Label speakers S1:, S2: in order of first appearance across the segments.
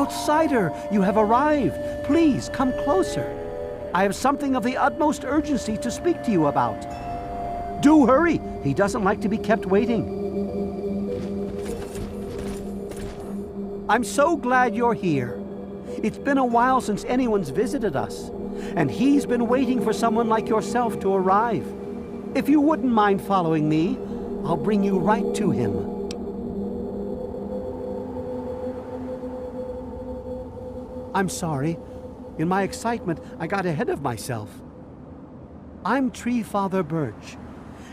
S1: Outsider, you have arrived. Please come closer. I have something of the utmost urgency to speak to you about. Do hurry. He doesn't like to be kept waiting. I'm so glad you're here. It's been a while since anyone's visited us, and he's been waiting for someone like yourself to arrive. If you wouldn't mind following me, I'll bring you right to him. I'm sorry. In my excitement, I got ahead of myself. I'm Tree Father Birch,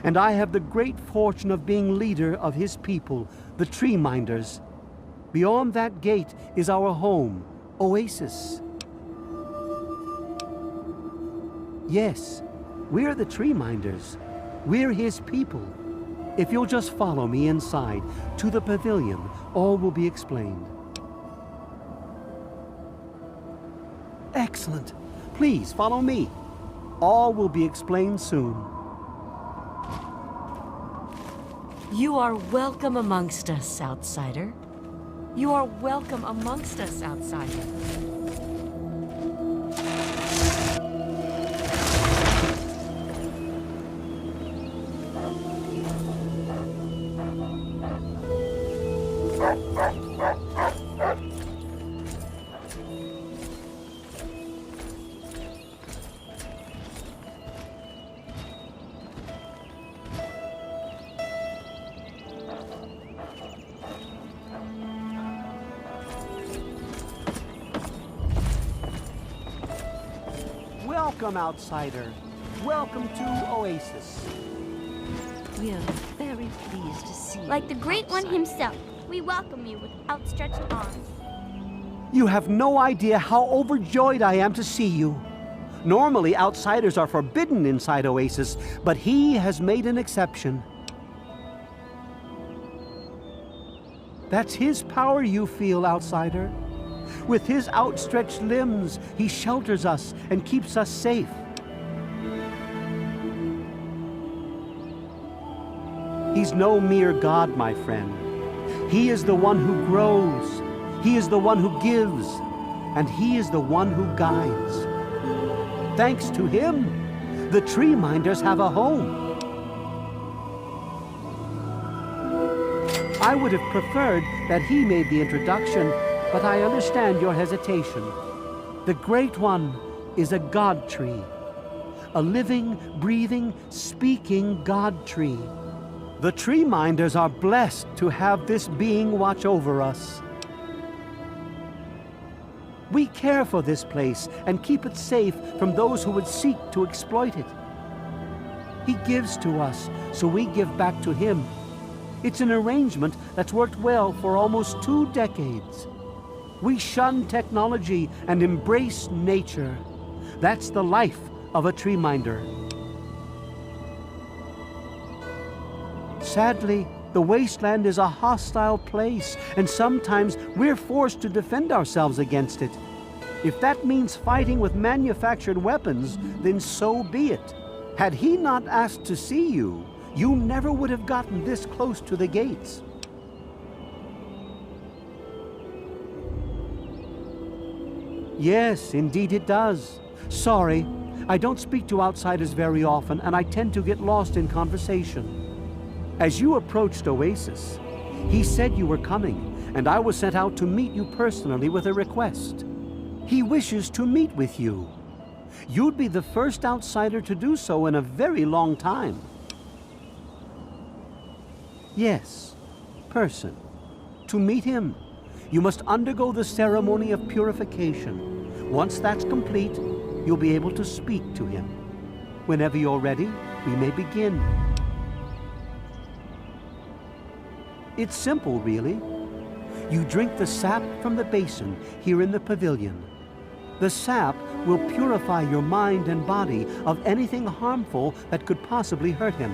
S1: and I have the great fortune of being leader of his people, the Tree Minders. Beyond that gate is our home, Oasis. Yes, we're the Tree Minders. We're his people. If you'll just follow me inside to the pavilion, all will be explained. Excellent. Please follow me. All will be explained soon.
S2: You are welcome amongst us, outsider. You are welcome amongst us, outsider.
S1: Welcome, outsider. Welcome to Oasis.
S2: We are very pleased to see you.
S3: Like the Great One
S2: outsider.
S3: himself, we welcome you with outstretched arms.
S1: You have no idea how overjoyed I am to see you. Normally, outsiders are forbidden inside Oasis, but he has made an exception. That's his power you feel, outsider. With his outstretched limbs, he shelters us and keeps us safe. He's no mere god, my friend. He is the one who grows. He is the one who gives. And he is the one who guides. Thanks to him, the Tree Minders have a home. I would have preferred that he made the introduction, but I understand your hesitation. The Great One is a God tree. A living, breathing, speaking God tree. The Tree Minders are blessed to have this being watch over us. We care for this place and keep it safe from those who would seek to exploit it. He gives to us, so we give back to him. It's an arrangement that's worked well for almost 2 decades. We shun technology and embrace nature. That's the life of a Tree Minder. Sadly, the wasteland is a hostile place, and sometimes we're forced to defend ourselves against it. If that means fighting with manufactured weapons, then so be it. Had he not asked to see you, you never would have gotten this close to the gates. Yes, indeed it does. Sorry, I don't speak to outsiders very often, and I tend to get lost in conversation. As you approached Oasis, he said you were coming, and I was sent out to meet you personally with a request. He wishes to meet with you. You'd be the first outsider to do so in a very long time. Yes, person. To meet him, you must undergo the ceremony of purification. Once that's complete, you'll be able to speak to him. Whenever you're ready, we may begin. It's simple, really. You drink the sap from the basin here in the pavilion. The sap will purify your mind and body of anything harmful that could possibly hurt him.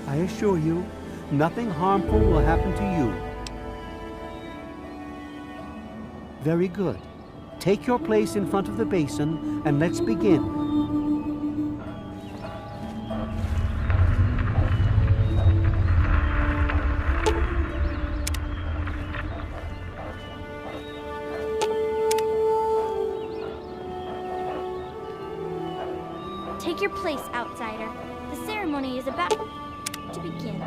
S1: I assure you, nothing harmful will happen to you. Very good. Take your place in front of the basin and let's begin.
S3: Take your place, outsider. The ceremony is about to begin.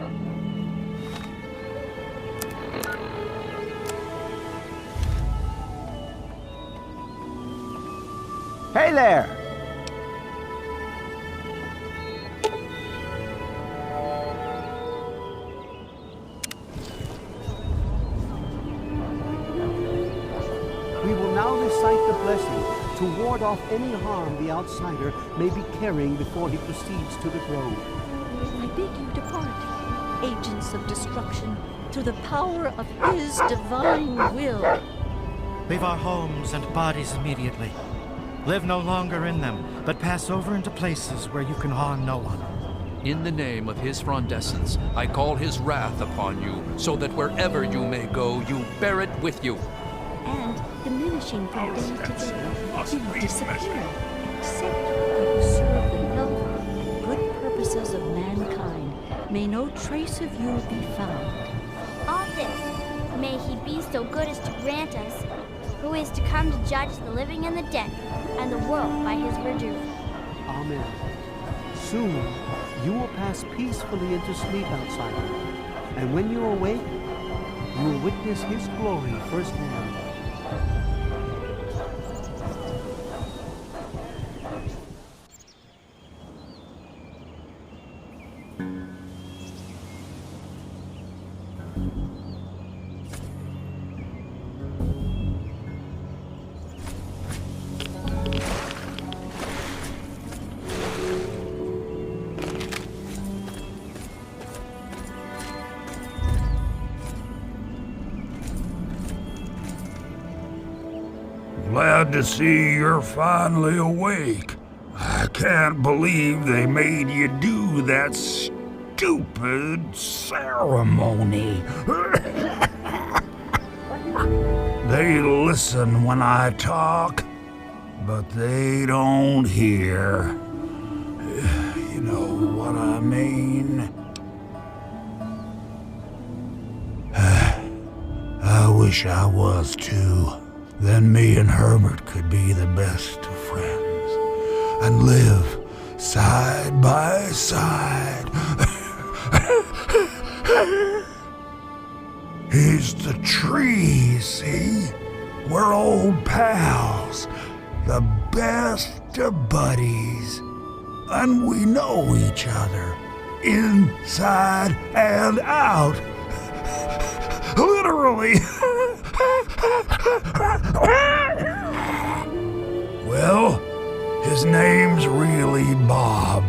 S1: Hey there! We will now recite the blessing to ward off any harm the outsider may be carrying before he proceeds to the grove.
S4: I bid you depart, agents of destruction, through the power of his divine will.
S5: Leave our homes and bodies immediately. Live no longer in them, but pass over into places where you can harm no one.
S6: In the name of his frondescence, I call his wrath upon you, so that wherever you may go, you bear it with you.
S4: And, diminishing from day to day, you disappear, except that you serve the health and good purposes of mankind. May no trace of you be found.
S3: All this, may he be so good as to grant us, who is to come to judge the living and the dead, and the world by his rebuke.
S1: Amen. Soon, you will pass peacefully into sleep, outsider. And when you awake, you will witness his glory firsthand.
S7: Glad to see you're finally awake. I can't believe they made you do that stupid ceremony. They listen when I talk, but they don't hear. You know what I mean? I wish I was too. Then me and Herbert could be the best of friends and live side by side. He's the tree, see? We're old pals, the best of buddies, and we know each other inside and out. Literally. Well, his name's really Bob.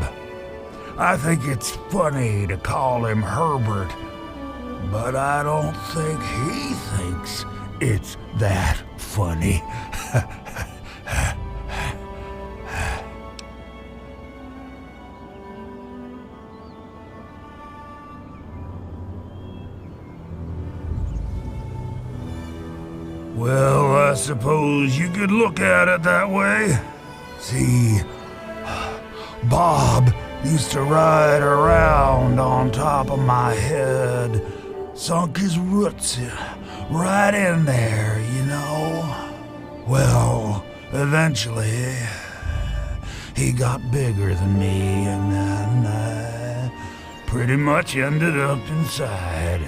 S7: I think it's funny to call him Herbert, but I don't think he thinks it's that funny. Well, I suppose you could look at it that way. See, Bob used to ride around on top of my head, sunk his roots right in there, you know. Well, eventually, he got bigger than me, and then I pretty much ended up inside.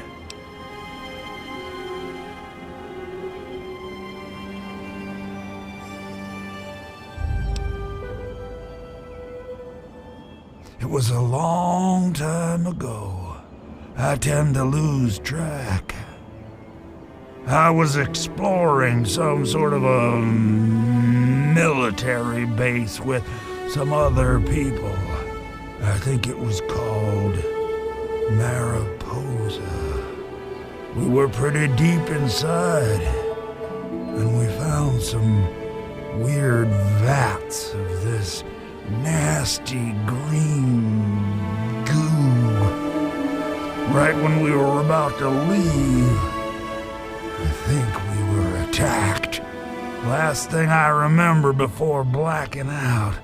S7: It was a long time ago. I tend to lose track. I was exploring some sort of a military base with some other people. I think it was called Mariposa. We were pretty deep inside, and we found some weird vats of this nasty green goo. Right when we were about to leave, I think we were attacked. Last thing I remember before blacking out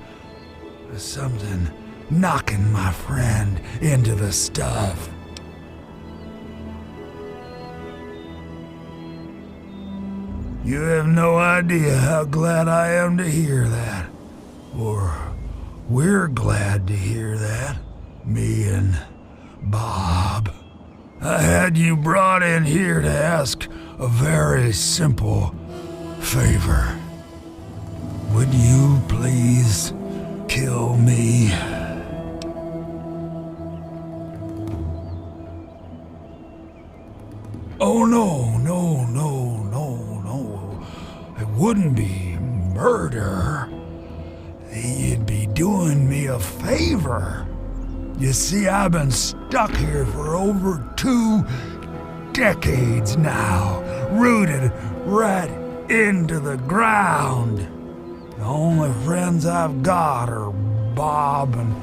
S7: was something knocking my friend into the stuff. You have no idea how glad I am to hear that, or We're glad to hear that, me and Bob. I had you brought in here to ask a very simple favor. Would you please kill me? Oh, no. It wouldn't be murder. You'd be doing me a favor. You see, I've been stuck here for over 2 decades now, rooted right into the ground. The only friends I've got are Bob and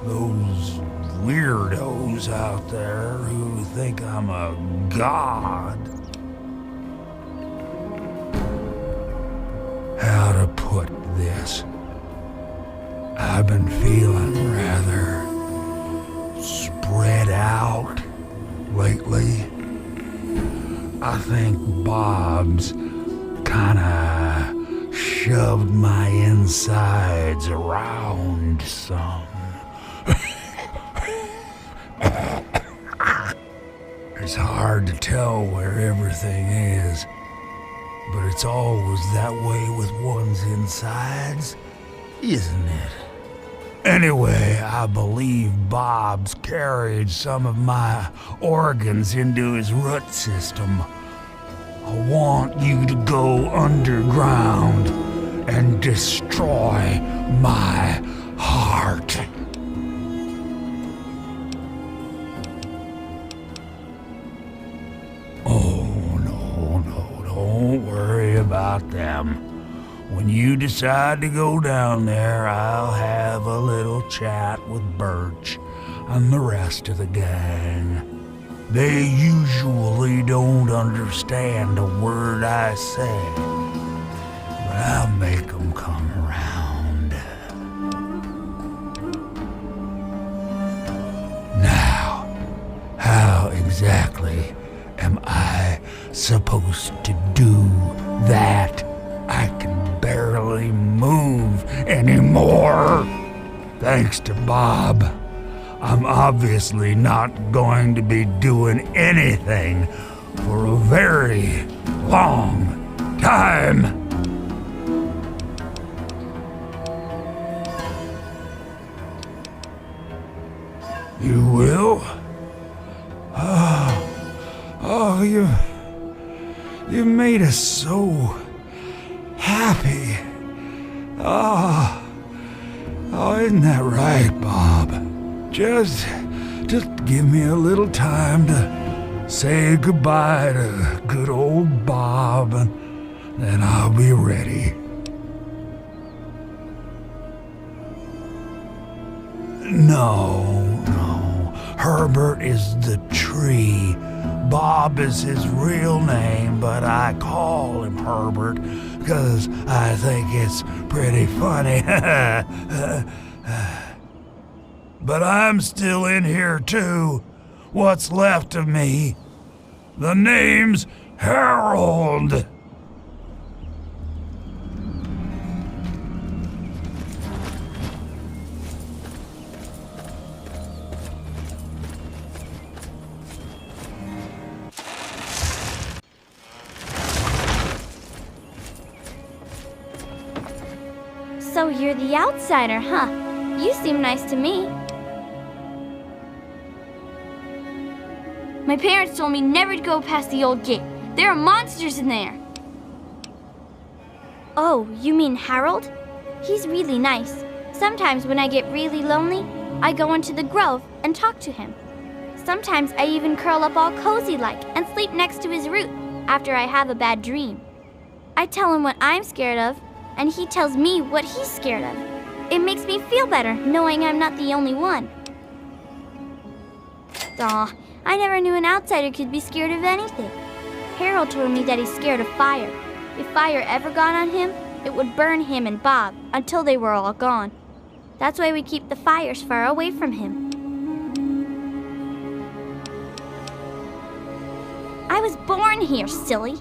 S7: those weirdos out there who think I'm a god. How to put this? I've been feeling rather spread out lately. I think Bob's kinda shoved my insides around some. It's hard to tell where everything is, but it's always that way with one's insides, isn't it? Anyway, I believe Bob's carried some of my organs into his root system. I want you to go underground and destroy my heart. Oh, no, don't worry about them. When you decide to go down there, I'll have a little chat with Birch and the rest of the gang. They usually don't understand a word I say, but I'll make them come around. Now, how exactly am I supposed to do that? I can barely move anymore. Thanks to Bob, I'm obviously not going to be doing anything for a very long time. You will? Oh, you made us so happy. Oh, isn't that right, Bob? Just give me a little time to say goodbye to good old Bob, and then I'll be ready. No. Herbert is the tree. Bob is his real name, but I call him Herbert because I think it's pretty funny. But I'm still in here too. What's left of me? The name's Harold.
S3: So you're the outsider, huh? You seem nice to me. My parents told me never to go past the old gate. There are monsters in there. Oh, you mean Harold? He's really nice. Sometimes when I get really lonely, I go into the grove and talk to him. Sometimes I even curl up all cozy-like and sleep next to his root after I have a bad dream. I tell him what I'm scared of, and he tells me what he's scared of. It makes me feel better knowing I'm not the only one. Aw, I never knew an outsider could be scared of anything. Harold told me that he's scared of fire. If fire ever got on him, it would burn him and Bob until they were all gone. That's why we keep the fires far away from him. I was born here, silly.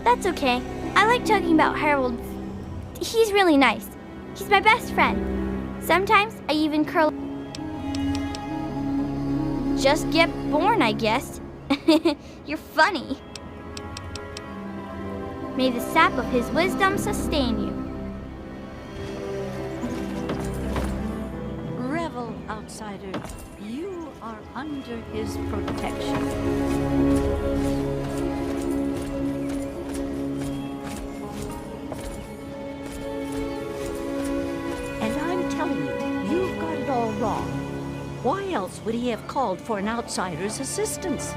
S3: That's okay. I like talking about Harold. He's really nice. He's my best friend. Sometimes I even curl. Just get born, I guess. You're funny. May the sap of his wisdom sustain you.
S4: Revel, outsider. You are under his protection. And I'm telling you, you've got it all wrong. Why else would he have called for an outsider's assistance?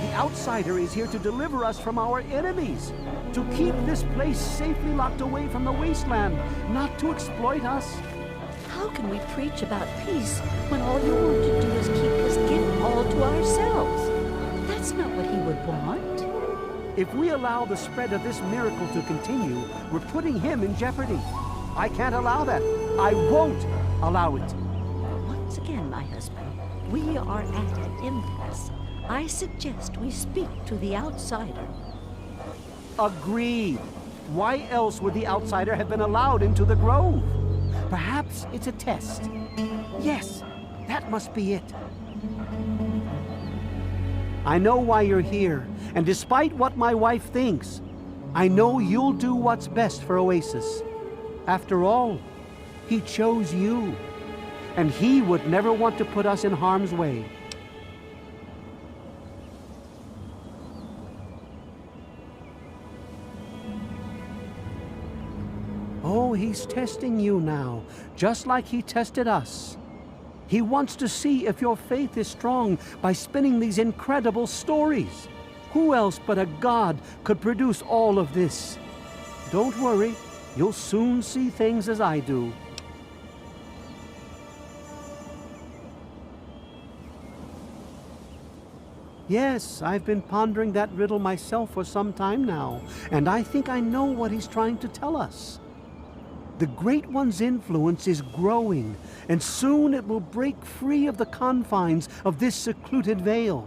S1: The outsider is here to deliver us from our enemies, to keep this place safely locked away from the wasteland, not to exploit us.
S4: How can we preach about peace when all you want to do is keep his gift all to ourselves? That's not what he would want.
S1: If we allow the spread of this miracle to continue, we're putting him in jeopardy. I can't allow that. I won't allow it.
S4: Once again, my husband, we are at an impasse. I suggest we speak to the outsider.
S1: Agreed. Why else would the outsider have been allowed into the grove? Perhaps it's a test. Yes, that must be it. I know why you're here, and despite what my wife thinks, I know you'll do what's best for Oasis. After all, he chose you, and he would never want to put us in harm's way. Oh, he's testing you now, just like he tested us. He wants to see if your faith is strong by spinning these incredible stories. Who else but a god could produce all of this? Don't worry, you'll soon see things as I do. Yes, I've been pondering that riddle myself for some time now, and I think I know what he's trying to tell us. The Great One's influence is growing, and soon it will break free of the confines of this secluded vale.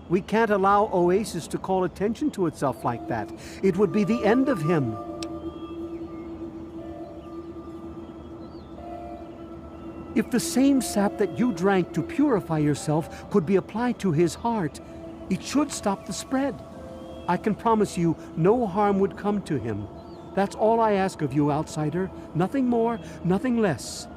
S1: We can't allow Oasis to call attention to itself like that. It would be the end of him. If the same sap that you drank to purify yourself could be applied to his heart, it should stop the spread. I can promise you no harm would come to him. That's all I ask of you, outsider. Nothing more, nothing less.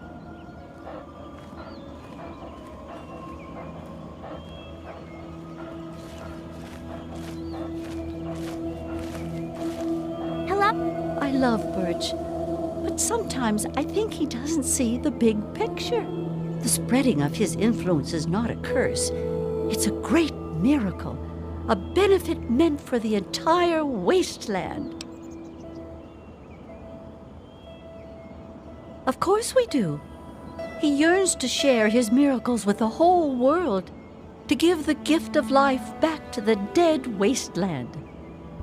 S3: Hello?
S4: I love Birch, but sometimes I think he doesn't see the big picture. The spreading of his influence is not a curse. It's a great miracle, a benefit meant for the entire wasteland. Of course we do. He yearns to share his miracles with the whole world, to give the gift of life back to the dead wasteland.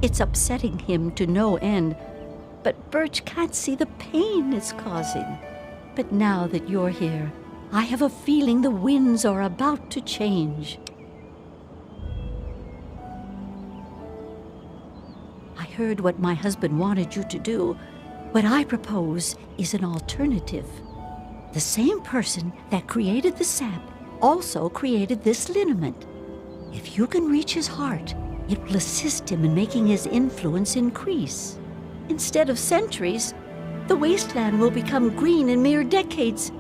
S4: It's upsetting him to no end, but Birch can't see the pain it's causing. But now that you're here, I have a feeling the winds are about to change. I heard what my husband wanted you to do. What I propose is an alternative. The same person that created the sap also created this liniment. If you can reach his heart, it will assist him in making his influence increase. Instead of centuries, the wasteland will become green in mere decades.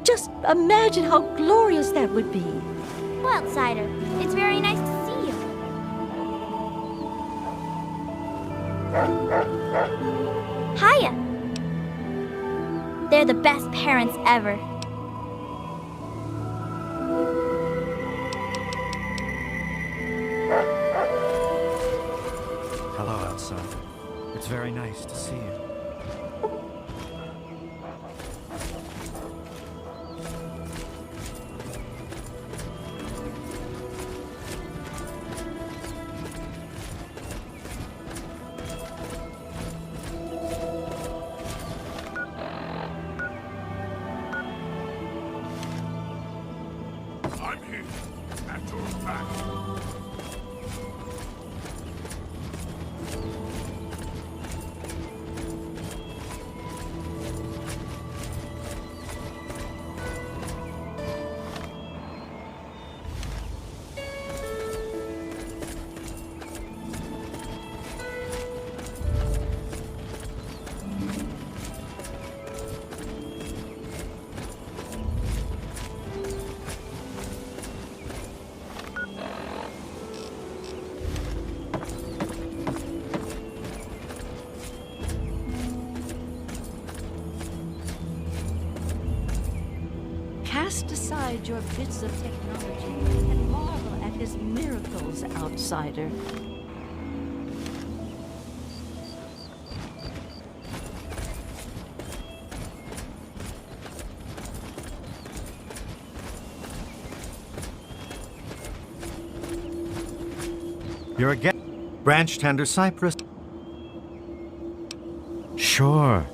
S4: Just imagine how glorious that would be.
S3: Well, outsider, it's very nice to see you. Hiya! They're the best parents ever.
S5: Hello, outsider. It's very nice to see you.
S7: I'm here, at your back.
S4: cast aside your bits of technology and marvel at his miracles, outsider.
S5: You're again. Branch tender cypress. Sure.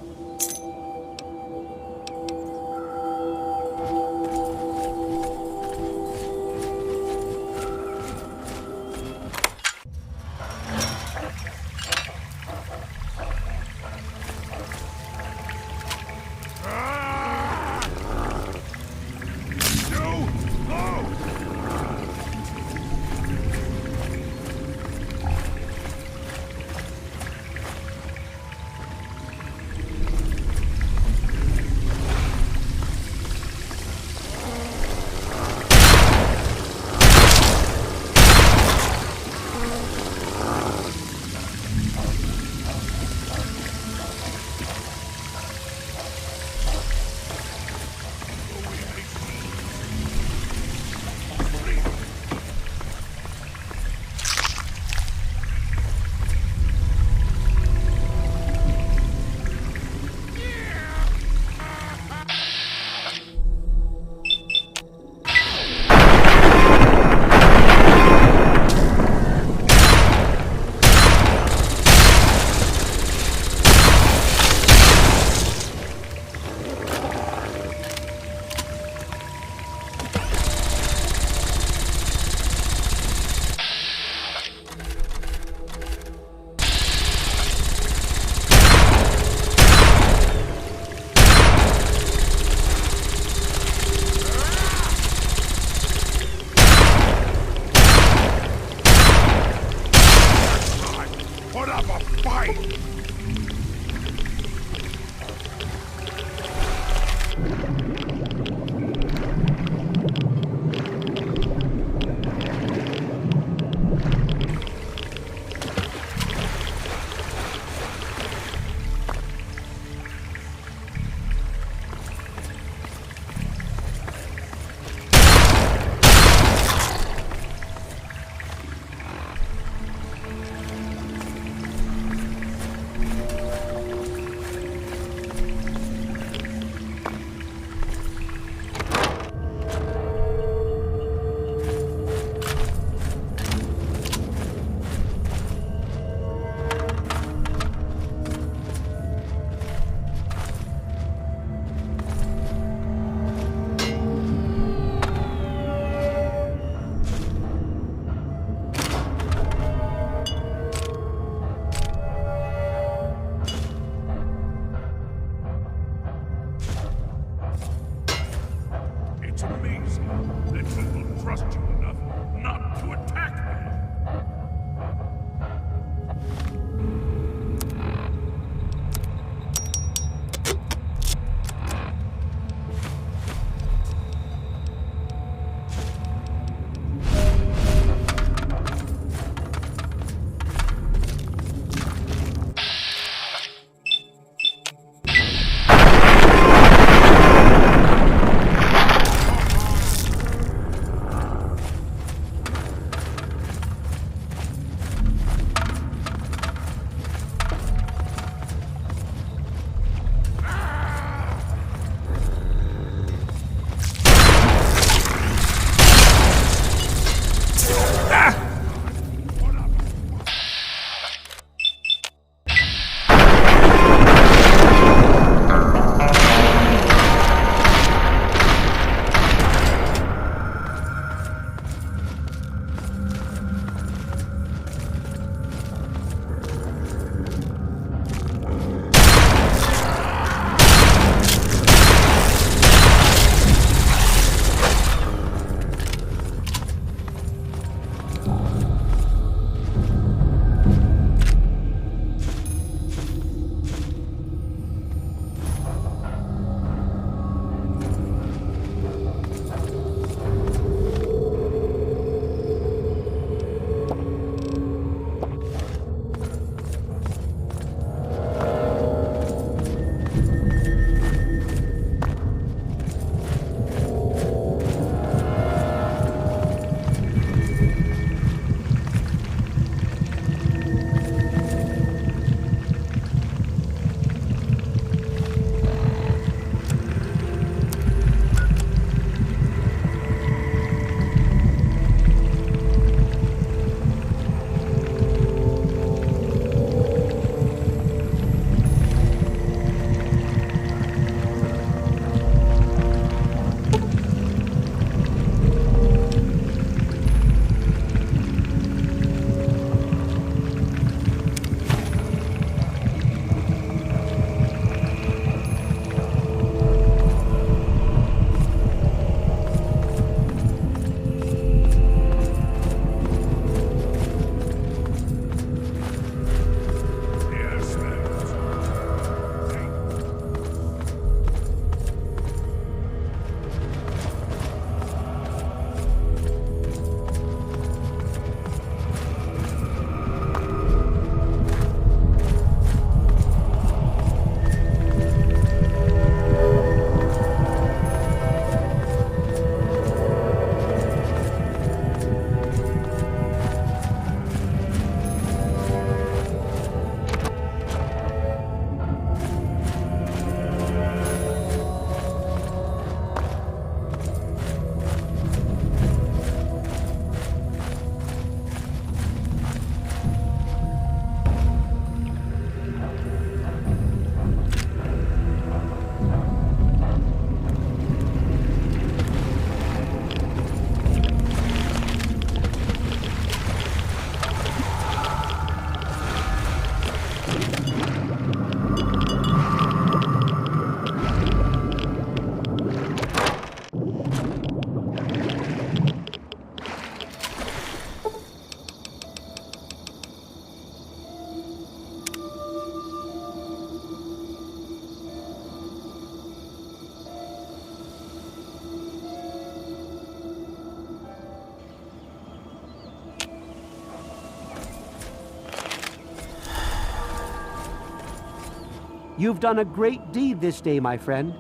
S1: You've done a great deed this day, my friend.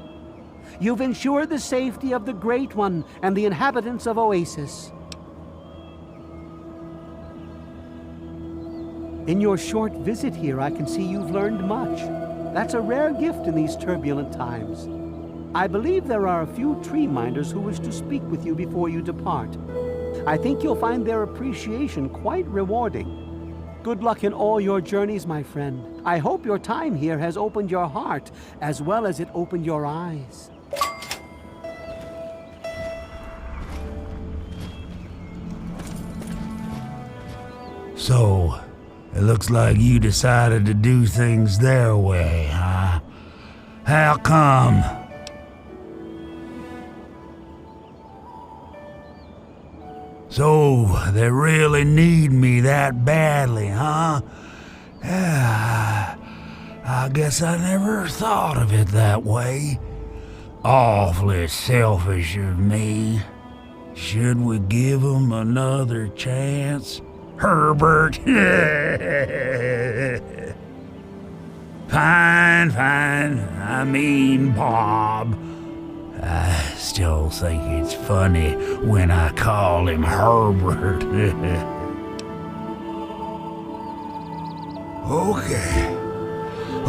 S1: You've ensured the safety of the Great One and the inhabitants of Oasis. In your short visit here, I can see you've learned much. That's a rare gift in these turbulent times. I believe there are a few tree minders who wish to speak with you before you depart. I think you'll find their appreciation quite rewarding. Good luck in all your journeys, my friend. I hope your time here has opened your heart as well as it opened your eyes.
S7: So, it looks like you decided to do things their way, huh? How come? So, they really need me that badly, huh? I guess I never thought of it that way. Awfully selfish of me. Should we give them another chance? Herbert. Fine. I mean, Bob. I still think it's funny when I call him Herbert.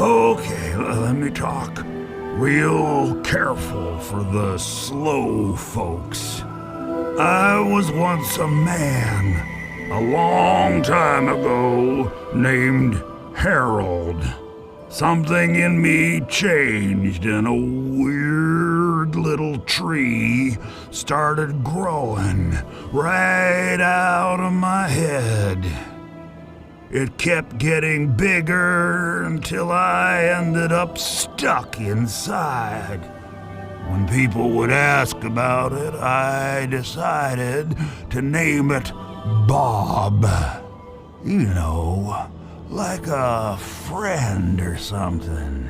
S7: Okay, let me talk real careful for the slow folks. I was once a man, a long time ago, named Harold. Something in me changed and a weird little tree started growing right out of my head. It kept getting bigger until I ended up stuck inside. When people would ask about it, I decided to name it Bob. You know, like a friend or something.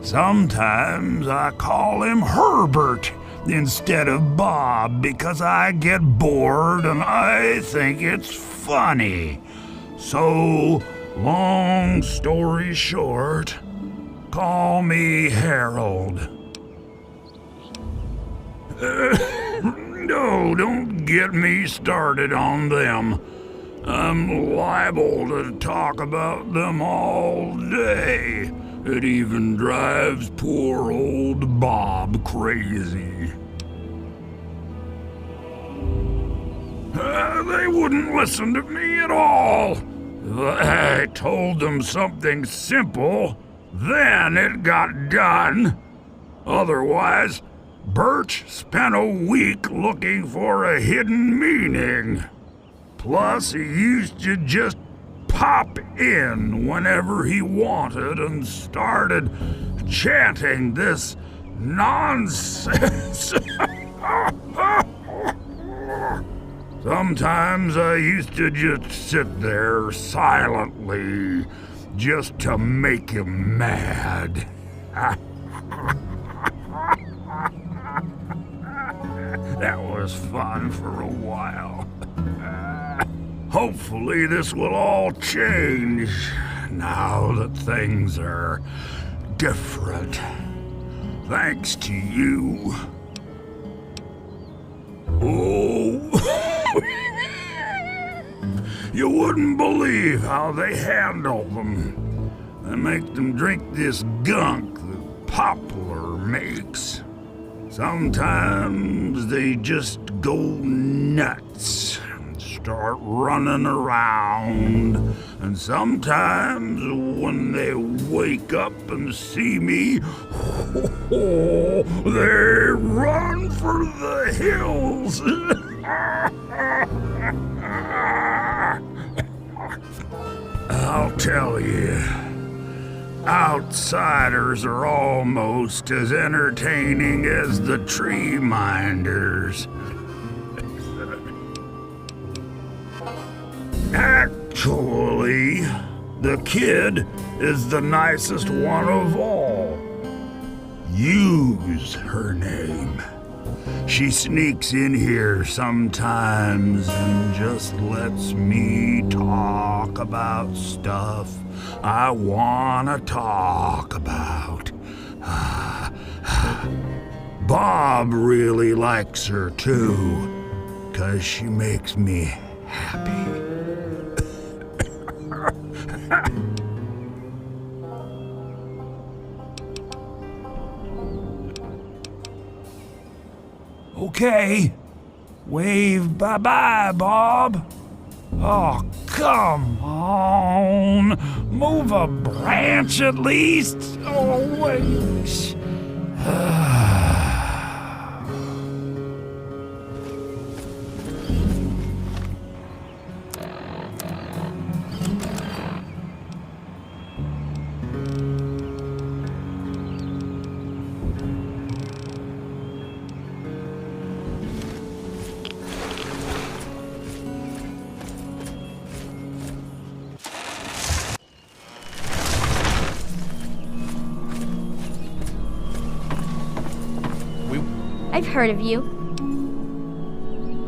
S7: Sometimes I call him Herbert instead of Bob because I get bored and I think it's funny. So, long story short, call me Harold. No, don't get me started on them. I'm liable to talk about them all day. It even drives poor old Bob crazy. They wouldn't listen to me at all. If I told them something simple, then it got done. Otherwise, Birch spent a week looking for a hidden meaning. Plus, he used to just pop in whenever he wanted and started chanting this nonsense. Sometimes I used to just sit there silently just to make him mad. That was fun for a while. Hopefully this will all change now that things are different. Thanks to you. Oh, you wouldn't believe how they handle them. They make them drink this gunk that Poplar makes. Sometimes they just go nuts, start running around, and sometimes when they wake up and see me, they run for the hills. I'll tell you, outsiders are almost as entertaining as the tree minders. Actually, the kid is the nicest one of all. Use her name. She sneaks in here sometimes and just lets me talk about stuff I wanna talk about. Bob really likes her too, 'cause she makes me happy. Okay, wave bye-bye, Bob. Oh, come on. Move a branch at least. Oh, wait.
S3: I've heard of you.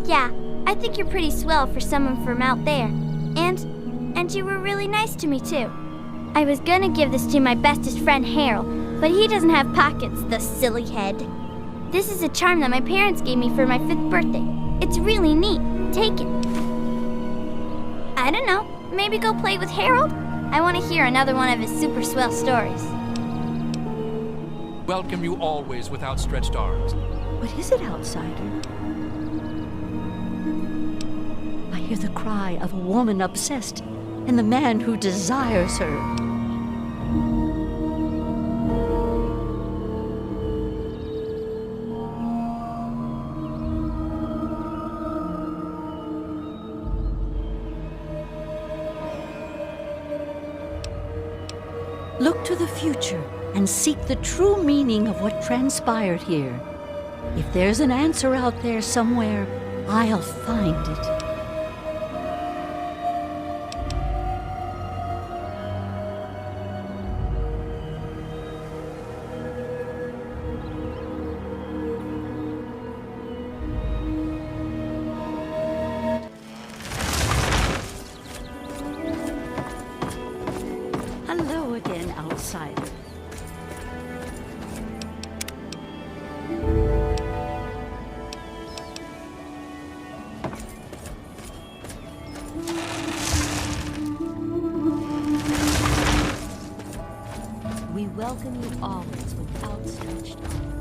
S3: Yeah, I think you're pretty swell for someone from out there. And you were really nice to me too. I was gonna give this to my bestest friend Harold, but he doesn't have pockets, the silly head. This is a charm that my parents gave me for my 5th birthday. It's really neat. Take it. I don't know, maybe go play with Harold? I want to hear another one of his super swell stories.
S6: Welcome you always with outstretched arms.
S4: What is it, outsider? I hear the cry of a woman obsessed and the man who desires her. Look to the future and seek the true meaning of what transpired here. If there's an answer out there somewhere, I'll find it. Hello again, outsider. We welcome you always with outstretched arms.